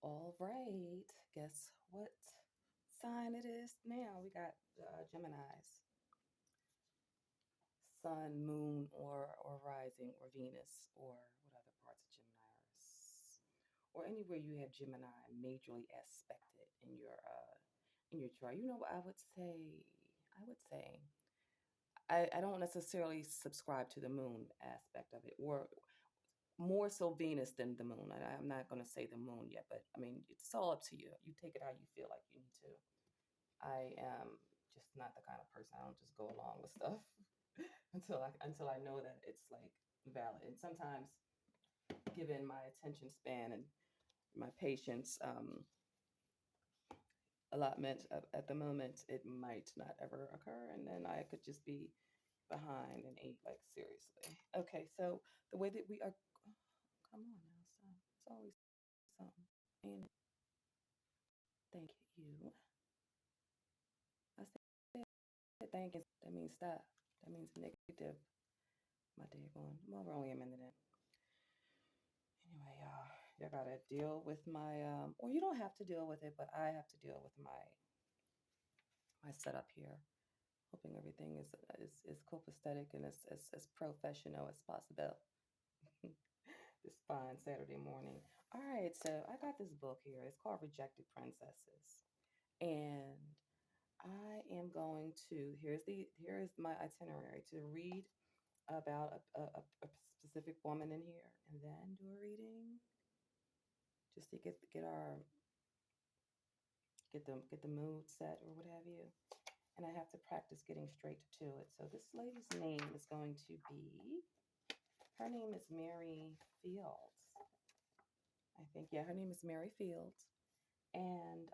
All right. Guess what sign it is now? We got Gemini's sun, moon, or rising, or Venus, or what other parts of Gemini or anywhere you have Gemini majorly aspected in your chart. You know what I would say? I would say I don't necessarily subscribe to the moon aspect of it, or more so Venus than the moon. I'm not going to say the moon yet, but I mean, it's all up to you. You take it how you feel like you need to. I am just not the kind of person. I don't just go along with stuff until I know that it's like valid. And sometimes, given my attention span and my patience allotment at the moment, it might not ever occur, and then I could just be behind and eight, like seriously. Okay, so the way that we are, come on now, son. It's always something. And thank you. I said thank you. That means stop. That means negative. My day going. Well, we're only a minute in. Anyway, y'all gotta deal with my or you don't have to deal with it, but I have to deal with my setup here. Hoping everything is copacetic and as professional as possible. This fine Saturday morning. All right, so I got this book here. It's called Rejected Princesses. And I am going to here is my itinerary to read about a specific woman in here and then do a reading just to get the mood set or what have you. And I have to practice getting straight to it. So this lady's name is going to be her name is Mary Fields. I think, yeah, her name is Mary Fields. And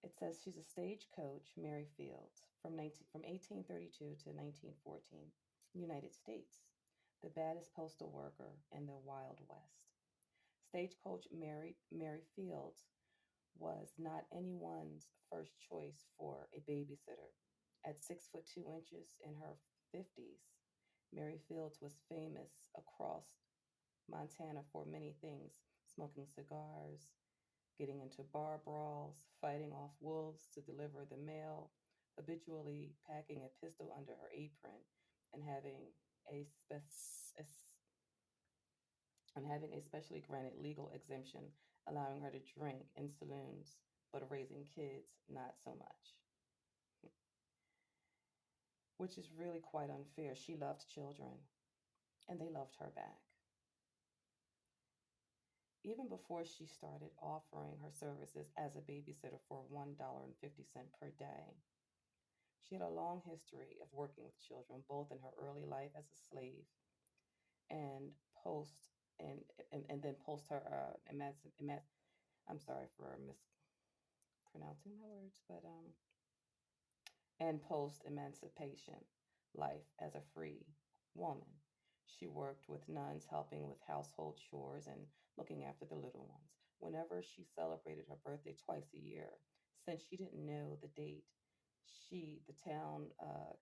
it says she's a stagecoach, Mary Fields, from 1832 to 1914, United States, the baddest postal worker in the Wild West. Stagecoach Mary Fields was not anyone's first choice for a babysitter. At 6 foot 2 inches in her 50s, Mary Fields was famous across Montana for many things: smoking cigars, getting into bar brawls, fighting off wolves to deliver the mail, habitually packing a pistol under her apron, and a, spec- and having a specially granted legal exemption allowing her to drink in saloons, but raising kids not so much, which is really quite unfair. She loved children, and they loved her back. Even before she started offering her services as a babysitter for $1.50 per day, she had a long history of working with children, both in her early life as a slave and post and then post her I'm sorry for mispronouncing my words, but and post emancipation life as a free woman. She worked with nuns, helping with household chores and looking after the little ones. Whenever she celebrated her birthday twice a year, since she didn't know the date, the town,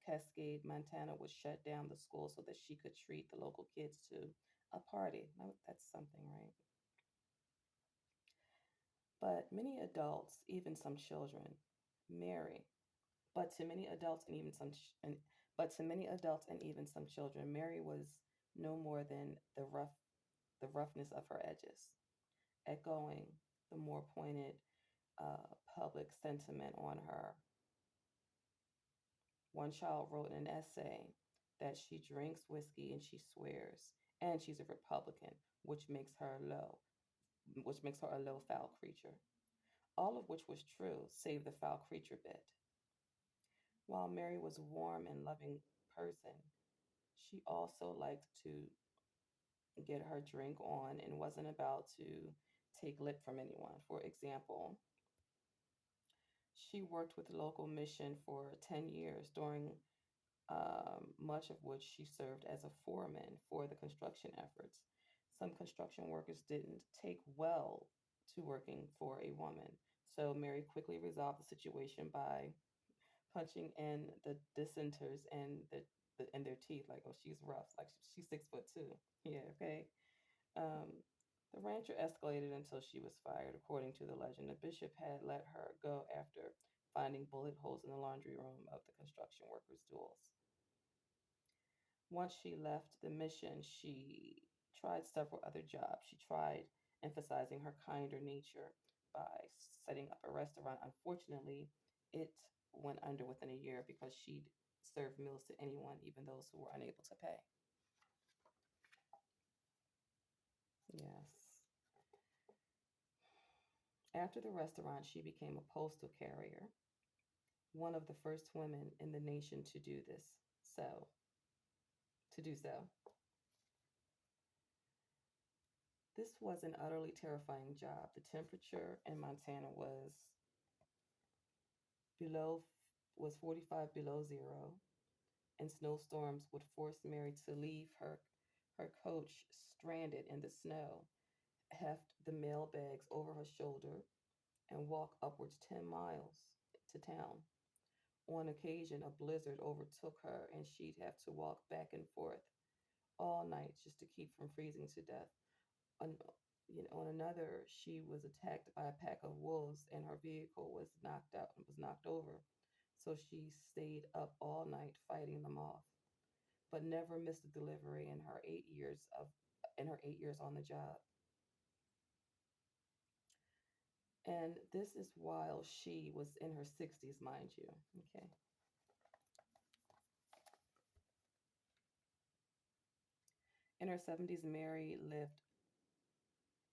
Cascade, Montana, would shut down the school so that she could treat the local kids to a party. Now, that's something, right? But many adults, even some children, marry. But to many adults and even some ch- and but to many adults and even some children, Mary was no more than the roughness of her edges, echoing the more pointed public sentiment on her. One child wrote in an essay that she drinks whiskey and she swears, and she's a Republican, which makes her a low foul creature. All of which was true, save the foul creature bit. While Mary was a warm and loving person, she also liked to get her drink on and wasn't about to take lip from anyone. For example, she worked with the local mission for 10 years, during much of which she served as a foreman for the construction efforts. Some construction workers didn't take well to working for a woman, so Mary quickly resolved the situation by punching in the dissenters and in their teeth, like, oh, she's rough, like she's 6 foot 2. Yeah, okay. Um, The rancher escalated until she was fired. According to the legend, the bishop had let her go after finding bullet holes in the laundry room of the construction workers' duels. Once she left the mission, she tried several other jobs. She tried emphasizing her kinder nature by setting up a restaurant. Unfortunately, it went under within a year because she'd serve meals to anyone, even those who were unable to pay. Yes. After the restaurant, she became a postal carrier, one of the first women in the nation to do this. So, to do so. This was an utterly terrifying job. The temperature in Montana below was 45 below zero, and snowstorms would force Mary to leave her coach stranded in the snow, heft the mail bags over her shoulder, and walk upwards 10 miles to town. On occasion, a blizzard overtook her, and she'd have to walk back and forth all night just to keep from freezing to death. On, on another, she was attacked by a pack of wolves, and her vehicle was knocked out and was knocked over. So she stayed up all night fighting them off, but never missed a delivery in her 8 years on the job. And this is while she was in her 60s, mind you. Okay. In her 70s, Mary lived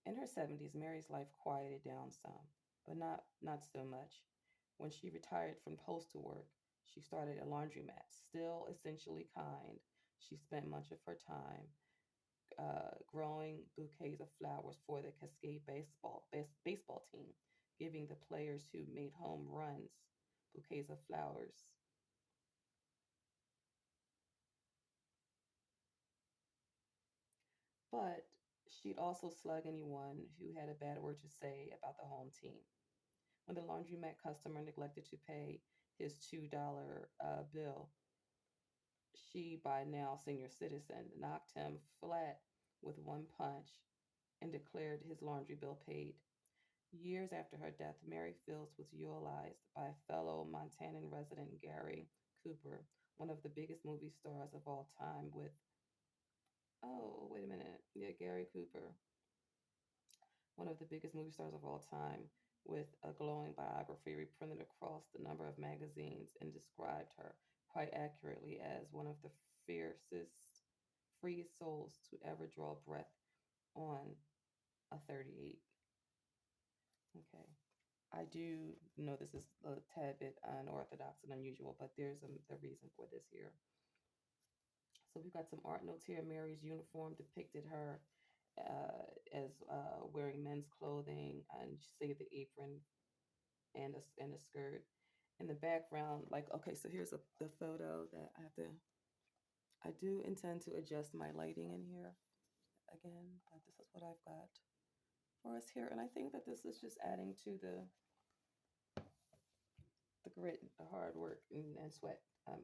In her 70s, Mary's life quieted down some, but not so much. When she retired from postal work, she started a laundromat. Still essentially kind, she spent much of her time growing bouquets of flowers for the Cascade baseball team, giving the players who made home runs bouquets of flowers. But she'd also slug anyone who had a bad word to say about the home team. When the laundromat customer neglected to pay his $2 bill, she, by now senior citizen, knocked him flat with one punch and declared his laundry bill paid. Years after her death, Mary Fields was eulogized by fellow Montanan resident Gary Cooper, one of the biggest movie stars of all time, with, oh, wait a minute. Yeah, Gary Cooper, one of the biggest movie stars of all time, with a glowing biography reprinted across the number of magazines, and described her quite accurately as one of the fiercest, freest souls to ever draw breath on a 38. Okay. I do know this is a tad bit unorthodox and unusual, but there's a reason for this here. So we've got some art notes here. Mary's uniform depicted her as wearing men's clothing, and say the apron and a skirt. In the background, like, okay, so here's the photo that I have to. I do intend to adjust my lighting in here again, but this is what I've got for us here, and I think that this is just adding to the grit, the hard work, and sweat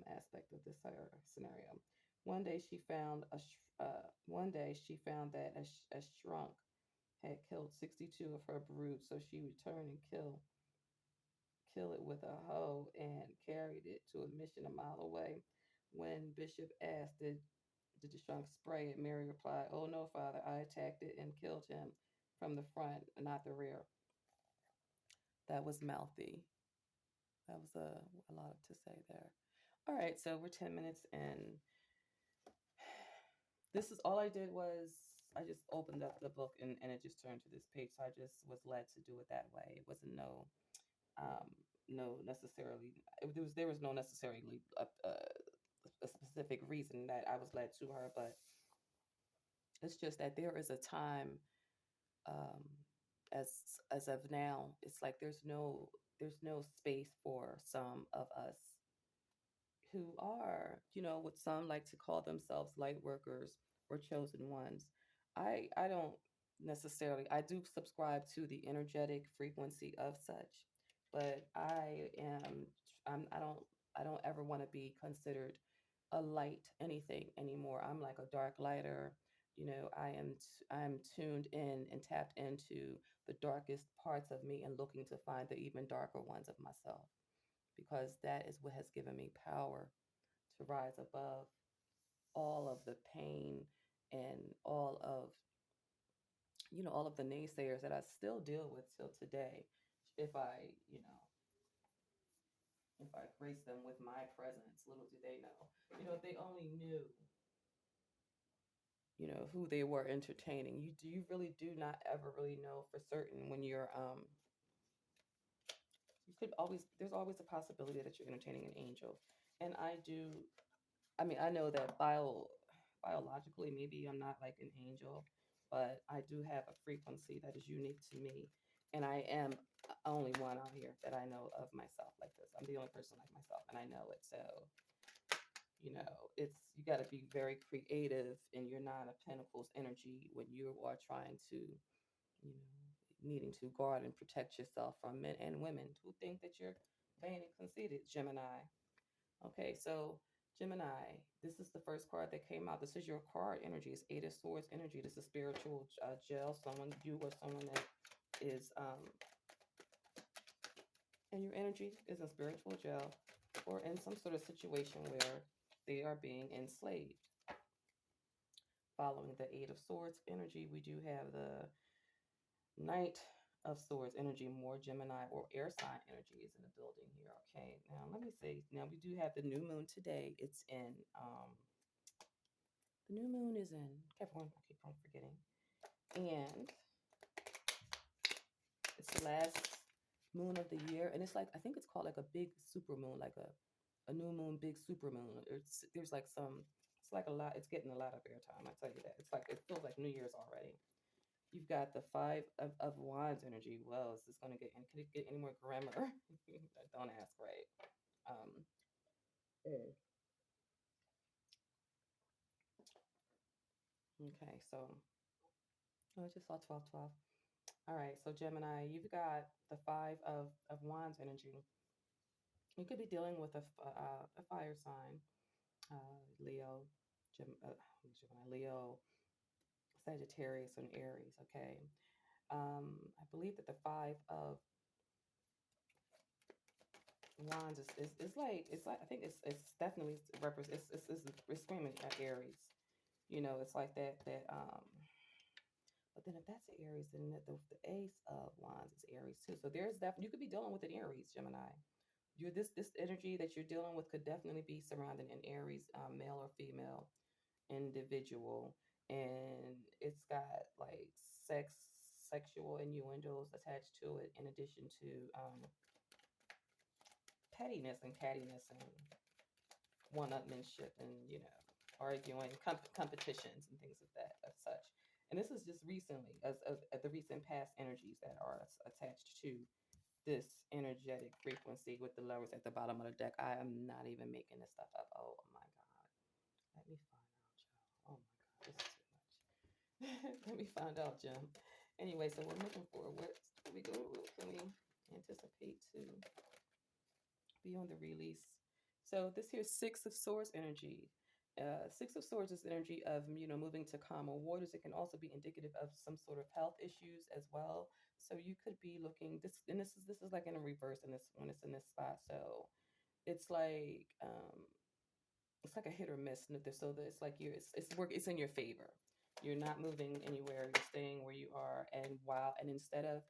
aspect of this scenario. One day she found that a shrunk had killed 62 of her brood, so she returned and kill it with a hoe and carried it to a mission a mile away. When Bishop asked, did the shrunk spray it? Mary replied, "Oh no, Father, I attacked it and killed him from the front, not the rear." That was mouthy. That was a lot to say there. All right, so we're 10 minutes in. This is all I did was I just opened up the book, and it just turned to this page. So I just was led to do it that way. It wasn't um, no necessarily, there was no necessarily a specific reason that I was led to her, but it's just that there is a time, um, as as of now, it's like there's no space for some of us who are, what some like to call themselves light workers or chosen ones. I don't necessarily, I do subscribe to the energetic frequency of such, but I don't ever want to be considered a light anything anymore. I'm like a dark lighter. I'm tuned in and tapped into the darkest parts of me and looking to find the even darker ones of myself, because that is what has given me power to rise above all of the pain and all of the naysayers that I still deal with till today. If I, you know, if I grace them with my presence, little do they know. If they only knew, who they were entertaining. You really do not ever really know for certain when you could always there's always a possibility that you're entertaining an angel. And I know that biologically maybe I'm not like an angel, but I do have a frequency that is unique to me. And I am only one out here that I know of myself like this. I'm the only person like myself, and I know it. So, you got to be very creative in your Nine of Pentacles energy when you are trying to, you know, needing to guard and protect yourself from men and women who think that you're vain and conceited, Gemini. Okay, so Gemini, this is the first card that came out. This is your card energy. It's Eight of Swords energy. This is spiritual gel. You or someone that is and your energy is in spiritual jail or in some sort of situation where they are being enslaved. Following the Eight of Swords energy, we do have the Knight of Swords energy. More Gemini or air sign energy is in the building here. Okay, now let me see. Now we do have the new moon today. It's in the new moon is in Capricorn. I keep on forgetting. And it's the last moon of the year. And it's like, I think it's called like a big super moon, like a new moon, big super moon. There's like it's like a lot, it's getting a lot of airtime. I tell you that. It's like, it feels like New Year's already. You've got the Five of Wands energy. Well, is this going to get, and could it get any more grimmer? Don't ask, right? Um, mm. Okay, so I just saw 12, 12. All right, so Gemini, you've got the Five of Wands energy. You could be dealing with a fire sign, Leo, Gemini, Leo, Sagittarius, and Aries. Okay, I believe that the Five of Wands is like, I think it's definitely represents it's screaming at Aries. It's like that. But then if that's an Aries, then the Ace of Wands is Aries too. So there's that you could be dealing with an Aries, Gemini. This energy that you're dealing with could definitely be surrounding an Aries, male or female individual, and it's got like sexual innuendos attached to it, in addition to pettiness and cattiness and one-upmanship and arguing competitions and things of that of such. And this is just recently, as the recent past energies that are attached to this energetic frequency with the levels at the bottom of the deck. I am not even making this stuff up. Oh my God. Let me find out, y'all. Oh my God, this is too much. Let me find out, Jim. Anyway, so we're moving forward. What can we go? What can we anticipate to be on the release? So this here's Six of Swords energy. Six of Swords is energy of moving to calmer waters. It can also be indicative of some sort of health issues as well. So you could be looking this, and this is like in a reverse in this when it's in this spot. So it's like it's like a hit or miss. So that it's like it's in your favor. You're not moving anywhere. You're staying where you are, and instead of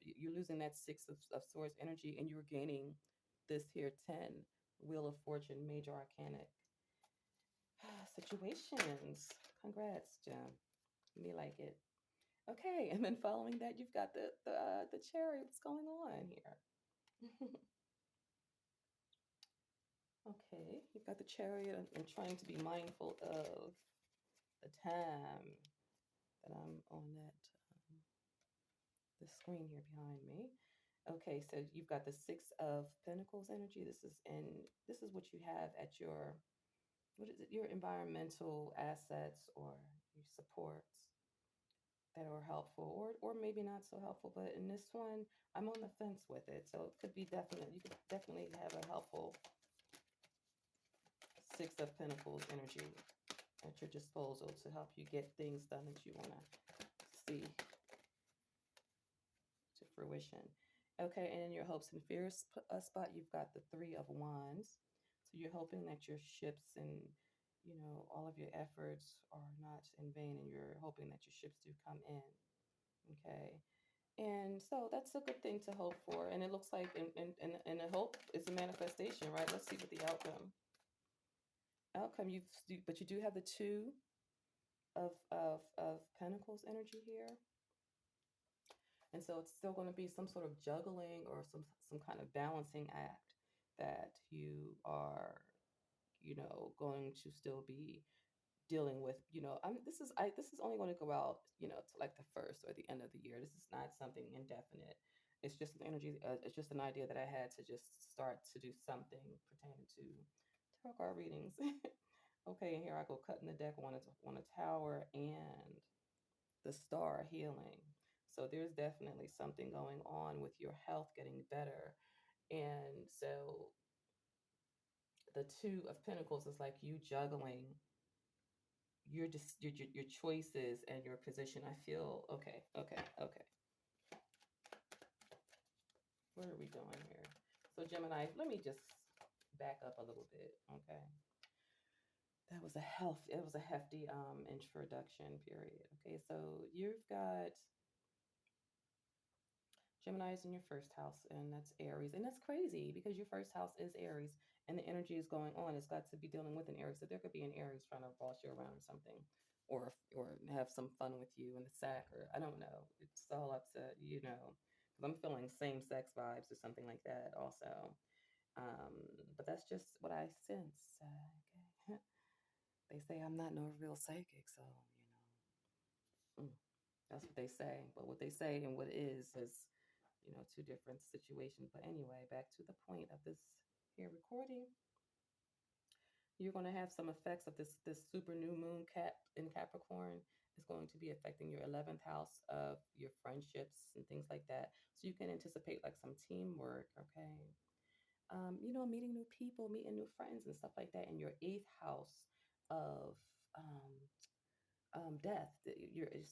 you're losing that Six of Swords energy, and you're gaining this here 10 Wheel of Fortune major arcanic situations. Congrats, Jim. Me like it. Okay, and then following that, you've got the Chariot. What's going on here? Okay, you've got the Chariot. I'm trying to be mindful of the time that I'm on the screen here behind me. Okay, so you've got the Six of Pentacles energy. This is what you have at your, what is it? Your environmental assets or your supports that are helpful, or maybe not so helpful. But in this one, I'm on the fence with it. So it could be definitely, you could definitely have a helpful Six of Pentacles energy. at your disposal to help you get things done that you want to see to fruition. Okay, and in your hopes and fears spot, you've got the Three of Wands. So you're hoping that your ships and all of your efforts are not in vain, and you're hoping that your ships do come in. Okay, and so that's a good thing to hope for. And it looks like, and a hope is a manifestation, right? Let's see what the outcome but you do have the two of Pentacles energy here. And so it's still going to be some sort of juggling or some kind of balancing act that you are, going to still be dealing with. This is only going to go out, to like the first or the end of the year. This is not something indefinite. It's just an energy. It's just an idea that I had to just start to do something pertaining to tarot card readings. Okay, and here I go cutting the deck on a tower and the star healing. So there's definitely something going on with your health getting better. And so the Two of Pentacles is like you juggling your choices and your position. I feel okay, okay, okay. What are we doing here? So Gemini, let me just back up a little bit, okay? It was a hefty introduction period. Okay, so you've got Gemini is in your first house, and that's Aries. And that's crazy because your first house is Aries, and the energy is going on. It's got to be dealing with an Aries. So there could be an Aries trying to boss you around or something, or have some fun with you in the sack, or I don't know. It's all up to, because I'm feeling same sex vibes or something like that also. Um, but that's just what I sense. Okay. They say I'm not no real psychic, so, that's what they say. But what they say and what it is two different situations. But anyway, back to the point of this here recording. You're going to have some effects of this super new moon cap in Capricorn is going to be affecting your 11th house of your friendships and things like that. So you can anticipate like some teamwork, okay? Meeting new people, meeting new friends and stuff like that. In your 8th house of death.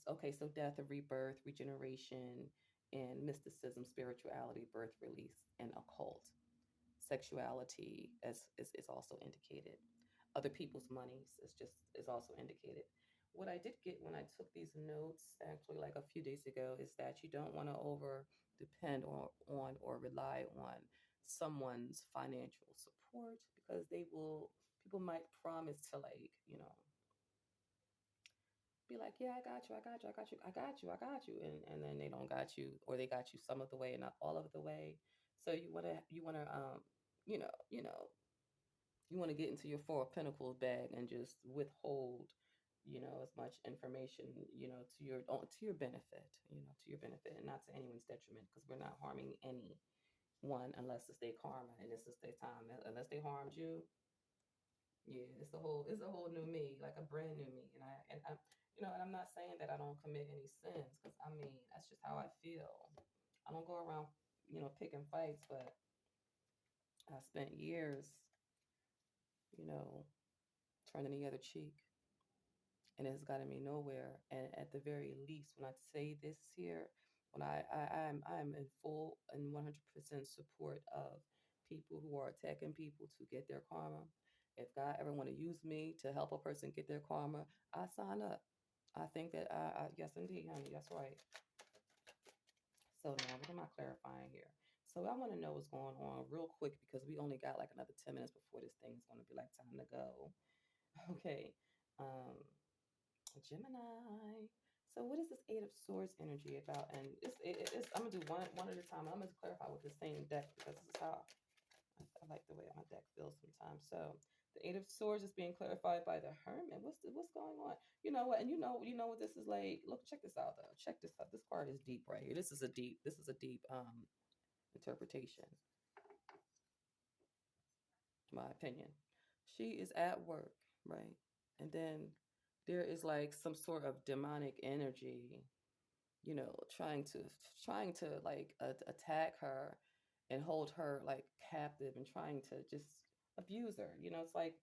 Okay, so death and rebirth, regeneration, and mysticism, spirituality, birth release, and occult. Sexuality is also indicated. Other people's monies is also indicated. What I did get when I took these notes, actually like a few days ago, is that you don't want to over depend on or rely on someone's financial support, because people might promise to, like, be like, yeah, I got you, I got you, I got you, I got you, I got you, and then they don't got you, or they got you some of the way and not all of the way. So you wanna you want to get into your Four of Pentacles bag and just withhold, as much information, to your benefit, to your benefit, and not to anyone's detriment, because we're not harming anyone unless it's their karma and this is their time. Unless they harmed you, yeah, it's a whole new me, like a brand new me. And I'm not saying that I don't commit any sins, because I mean that's just how I feel. I don't go around, picking fights, but I spent years, you know, turning the other cheek, and it's gotten me nowhere. And at the very least, when I say this here, when I'm in full and 100% support of people who are attacking people to get their karma. If God ever want to use me to help a person get their karma, I sign up. I think that yes, indeed, honey, that's right. So now what am I clarifying here? So I want to know what's going on real quick, because we only got like another 10 minutes before this thing's going to be like time to go. Okay. Um, Gemini. So what is this Eight of Swords energy about? And it's I'm gonna do one at a time. I'm gonna clarify with the same deck, because this is how I like the way my deck feels sometimes. So the Eight of Swords is being clarified by the Hermit. What's going on? You know what? And you know what this is like. Look, check this out though. Check this out. This card is deep right here. This is a deep interpretation, my opinion. She is at work, right? And then there is like some sort of demonic energy, trying to like attack her and hold her like captive, and trying to just abuse her. It's like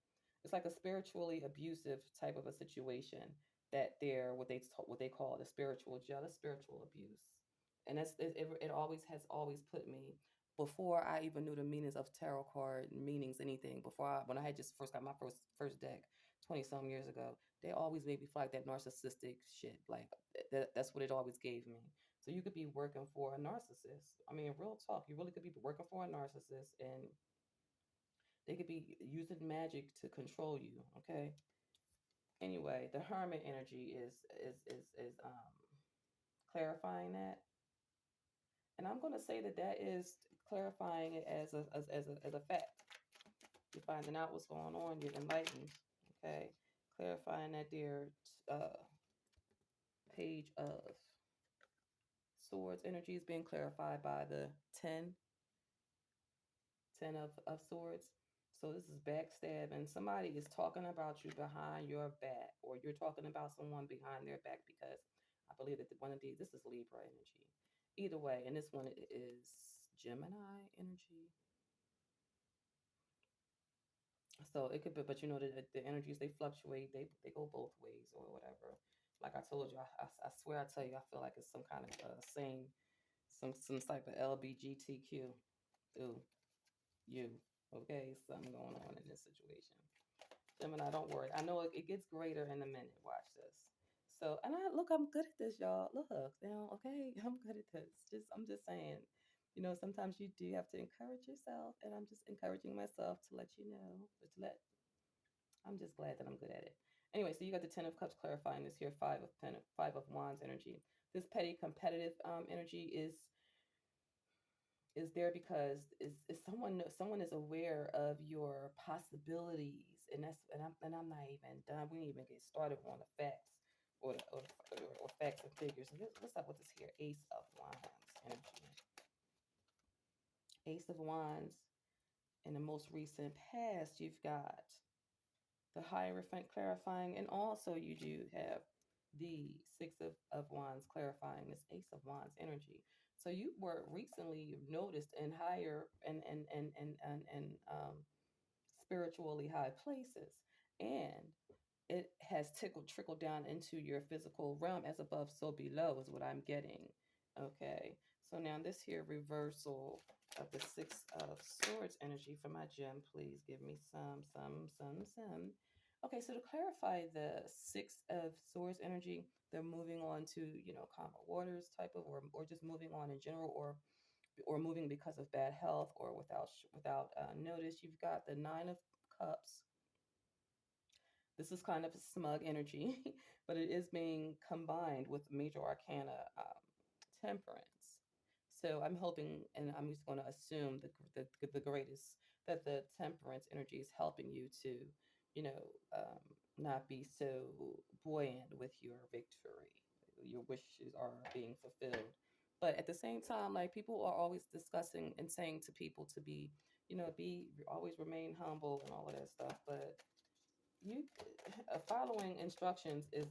It's like a spiritually abusive type of a situation that they're what they call the spiritual jealous spiritual abuse. And it always has always put me, before I even knew the meanings of tarot card meanings, anything, when I had just first got my first deck 20 some years ago, they always made me feel like that narcissistic shit. Like that's what it always gave me. So you could be working for a narcissist. I mean, real talk, you really could be working for a narcissist, and they could be using magic to control you. Okay. Anyway, the hermit energy is clarifying that, and I'm gonna say that that is clarifying it as a fact. You're finding out what's going on. You're enlightened. Okay, clarifying that their uh, page of swords energy is being clarified by the 10 of swords. So this is backstabbing. Somebody is talking about you behind your back, or you're talking about someone behind their back, because I believe that one of these, this is Libra energy. Either way, and this one is Gemini energy. So it could be, but you know, the energies, they fluctuate. They go both ways or whatever. Like I told you, I swear, I tell you, I feel like it's some kind of same, some type of LBGTQ. Ooh, you. Okay, something going on in this situation. Gemini, don't worry. I know it gets greater in a minute. Watch this. So, and I'm good at this, y'all. Look, now, okay, I'm good at this. I'm just saying, sometimes you do have to encourage yourself, and I'm just encouraging myself to let you know, or to let. I'm just glad that I'm good at it. Anyway, so you got the Ten of Cups clarifying this here, Five of Wands energy. This petty competitive energy is there because is someone is aware of your possibilities, and I'm not even done. We didn't even get started on the facts, or facts and figures. And what's up with this here? Ace of Wands energy. Ace of Wands. In the most recent past, you've got the Hierophant clarifying, and also you do have the Six of Wands clarifying this Ace of Wands energy. So you were recently noticed in higher and spiritually high places, and it has trickled down into your physical realm. As above, so below is what I'm getting. Okay, so now this here reversal of the Six of Swords energy for my gem, please give me some. Okay, so to clarify the Six of Swords energy, they're moving on to, calmer waters type of, or just moving on in general, or moving because of bad health, or without notice. You've got the Nine of Cups. This is kind of a smug energy, but it is being combined with major arcana, temperance. So I'm hoping, and I'm just going to assume the greatest, that the temperance energy is helping you to, you know, not be so buoyant with your victory. Your wishes are being fulfilled. But at the same time, like, people are always discussing and saying to people to be, always remain humble and all of that stuff. But you following instructions is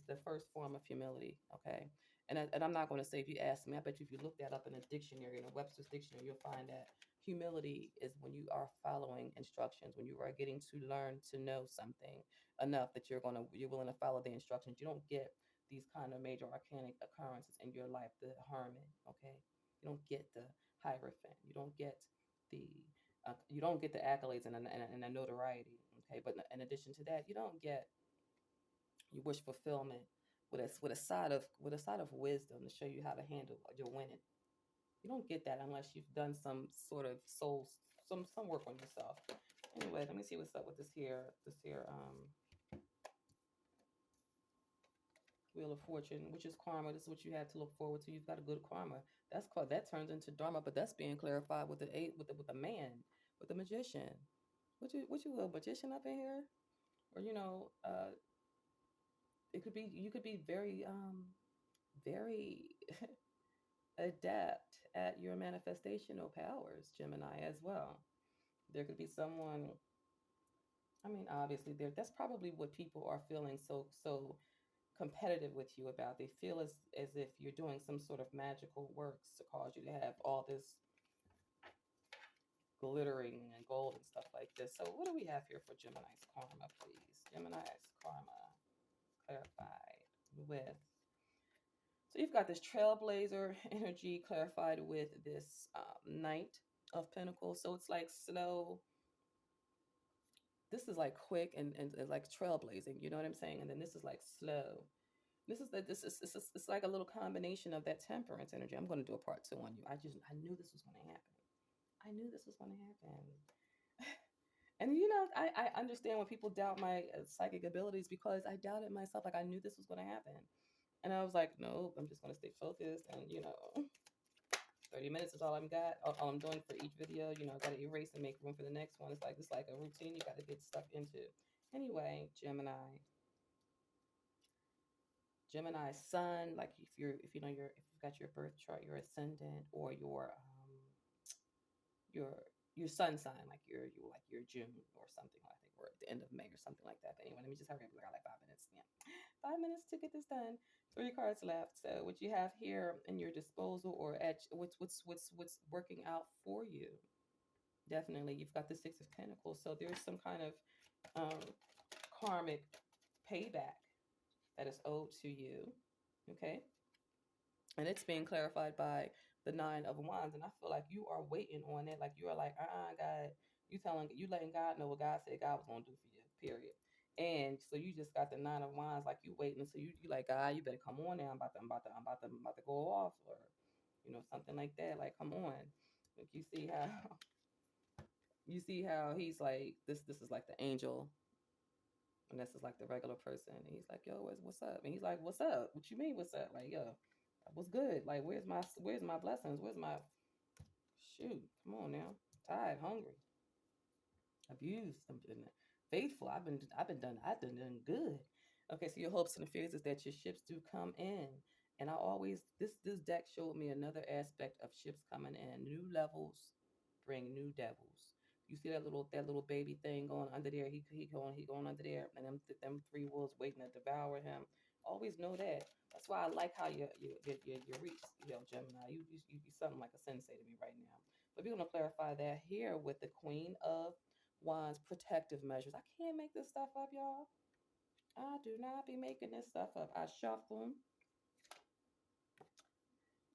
the first form of humility. Okay, and I'm not going to say, if you ask me, I bet you if you look that up in a dictionary, in a Webster's dictionary, you'll find that humility is when you are following instructions, when you are getting to learn to know something enough that you're willing to follow the instructions. You don't get these kind of major arcanic occurrences in your life, the hermit. Okay, you don't get the hierophant, you don't get the accolades and the notoriety. Okay, but in addition to that, you don't get your wish fulfillment with a side of wisdom to show you how to handle your winning. You don't get that unless you've done some sort of some work on yourself. Anyway, let me see what's up with this here Wheel of Fortune, which is karma. This is what you have to look forward to. You've got a good karma. That turns into dharma, but that's being clarified with the eight, with the man, with the magician. What you little magician up in here? Or it could be, you could be very adept at your manifestational powers, Gemini, as well. There could be someone, I mean, obviously, that's probably what people are feeling so competitive with you about. They feel as if you're doing some sort of magical works to cause you to have all this glittering and gold and stuff like this. So what do we have here for Gemini's karma, please? Gemini's karma clarified with. So you've got this trailblazer energy clarified with this Knight of Pentacles. So it's like slow. This is like quick and like trailblazing. You know what I'm saying? And then this is like slow. It's like a little combination of that temperance energy. I'm going to do a part 2 on you. I knew this was going to happen. I knew this was going to happen. And you know, I understand when people doubt my psychic abilities because I doubted myself. Like I knew this was going to happen, and I was like, nope, I'm just going to stay focused. And you know, 30 minutes is all I'm got. All I'm doing for each video. You know, I got to erase and make room for the next one. It's like a routine you got to get stuck into. Anyway, Gemini sun. Like if you know if you've got your birth chart, your ascendant, or your your sun sign, like your June or something. I think we're at the end of May or something like that. But anyway, let me just hurry up. We got like 5 minutes. Yeah, 5 minutes to get this done. 3 cards left. So what you have here in your disposal or at what's working out for you? Definitely, you've got the Six of Pentacles. So there's some kind of um, karmic payback that is owed to you. Okay, and it's being clarified by the Nine of Wands, and I feel like you are waiting on it. Like you are like, God, you letting God know what God said God was gonna do for you. Period. And so you just got the Nine of Wands, like you waiting until you like, God, you better come on now. I'm about to go off, or you know, something like that. Like, come on. Like you see how he's like this is like the angel, and this is like the regular person. And he's like, yo, what's up? And he's like, what's up? What you mean, what's up? Like, yo, what's good? Like, where's my blessings? Where's my shoot? Come on now. Tired, hungry, abused. I'm been faithful. I've done good. Okay, so your hopes and fears is that your ships do come in. And I always this deck showed me another aspect of ships coming in. New levels bring new devils. You see that little baby thing going under there. He going under there, and them three wolves waiting to devour him. Always know that. That's why I like how you reach, you know, Gemini. You something like a sensei to me right now. But we're gonna clarify that here with the Queen of Wands protective measures. I can't make this stuff up, y'all. I do not be making this stuff up. I shuffle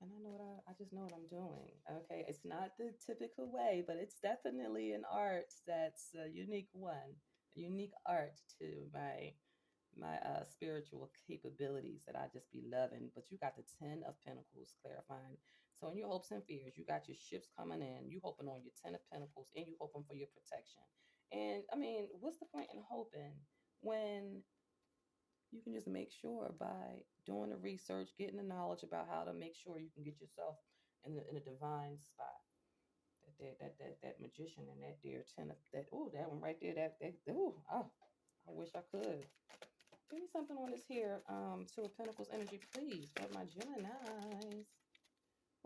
and I just know what I'm doing. Okay, it's not the typical way, but it's definitely an art that's a unique one, a unique art to my spiritual capabilities that I just be loving. But you got the Ten of Pentacles clarifying. So in your hopes and fears, you got your ships coming in. You hoping on your Ten of Pentacles, and you hoping for your protection. And I mean, what's the point in hoping when you can just make sure by doing the research, getting the knowledge about how to make sure you can get yourself in a divine spot. That magician and that dear ten of that that one right there I wish I could. Give me something on this here. Two of Pentacles energy, please, for my Geminis.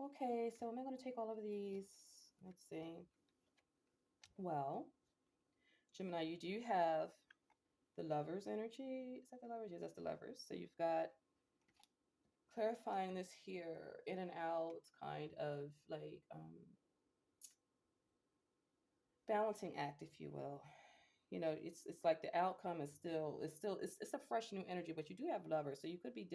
Okay, so am I going to take all of these? Let's see. Well, Gemini, you do have the Lovers energy. Is that the Lovers? Yes, that's the Lovers. So you've got clarifying this here, in and out, kind of like balancing act, if you will. You know, it's like the outcome is it's a fresh new energy, but you do have Lovers, so you could be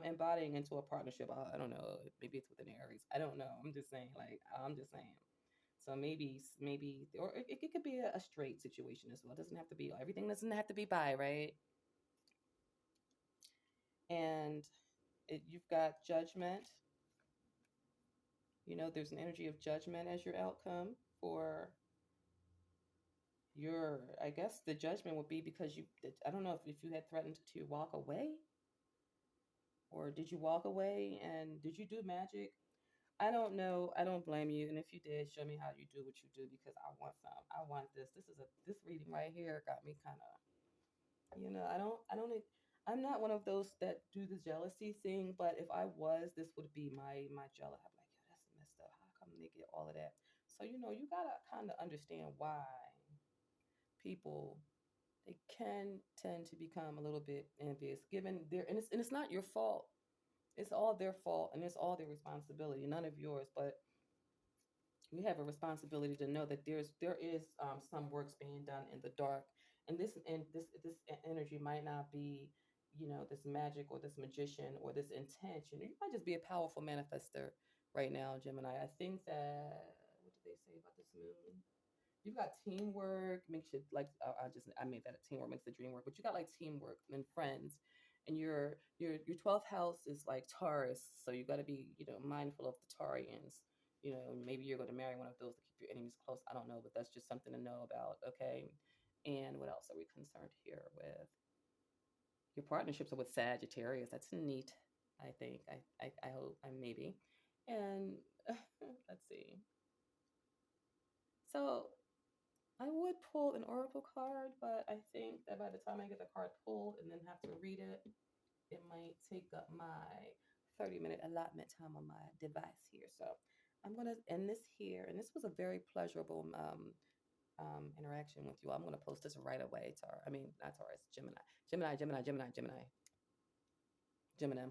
embodying into a partnership. I don't know, maybe it's with an Aries. I don't know. I'm just saying. So maybe, or it could be a straight situation as well. It doesn't have to be, everything doesn't have to be bi, right? And you've got Judgment. You know, there's an energy of judgment as your outcome for I guess the judgment would be because I don't know if you had threatened to walk away, or did you walk away and did you do magic? I don't know. I don't blame you. And if you did, show me how you do what you do, because I want some. I want this. This reading right here got me kind of, I'm not one of those that do the jealousy thing, but if I was, this would be my jealous. I'm like, yeah, that's messed up. How come they get all of that? So, you gotta kind of understand why people, they can tend to become a little bit envious given and it's not your fault. It's all their fault and it's all their responsibility, none of yours. But You have a responsibility to know that there is some works being done in the dark, and this energy might not be, this magic or this magician or this intention. You might just be a powerful manifester right now, Gemini. I think that, what did they say about this moon? You've got teamwork makes you like, I made that a teamwork makes the dream work, but you got like teamwork and friends, and your 12th house is like Taurus, so you got to be, mindful of the Taurians. Maybe you're going to marry one of those to keep your enemies close. I don't know, but that's just something to know about. Okay. And what else are we concerned here with? Your partnerships are with Sagittarius. That's neat. I think. I hope. I maybe. And let's see. So I would pull an oracle card, but I think that by the time I get the card pulled and then have to read it, it might take up my 30-minute allotment time on my device here. So I'm going to end this here. And this was a very pleasurable interaction with you. I'm going to post this right away, I mean, not Taurus, Gemini. Gemini, Gemini, Gemini, Gemini. Gemini.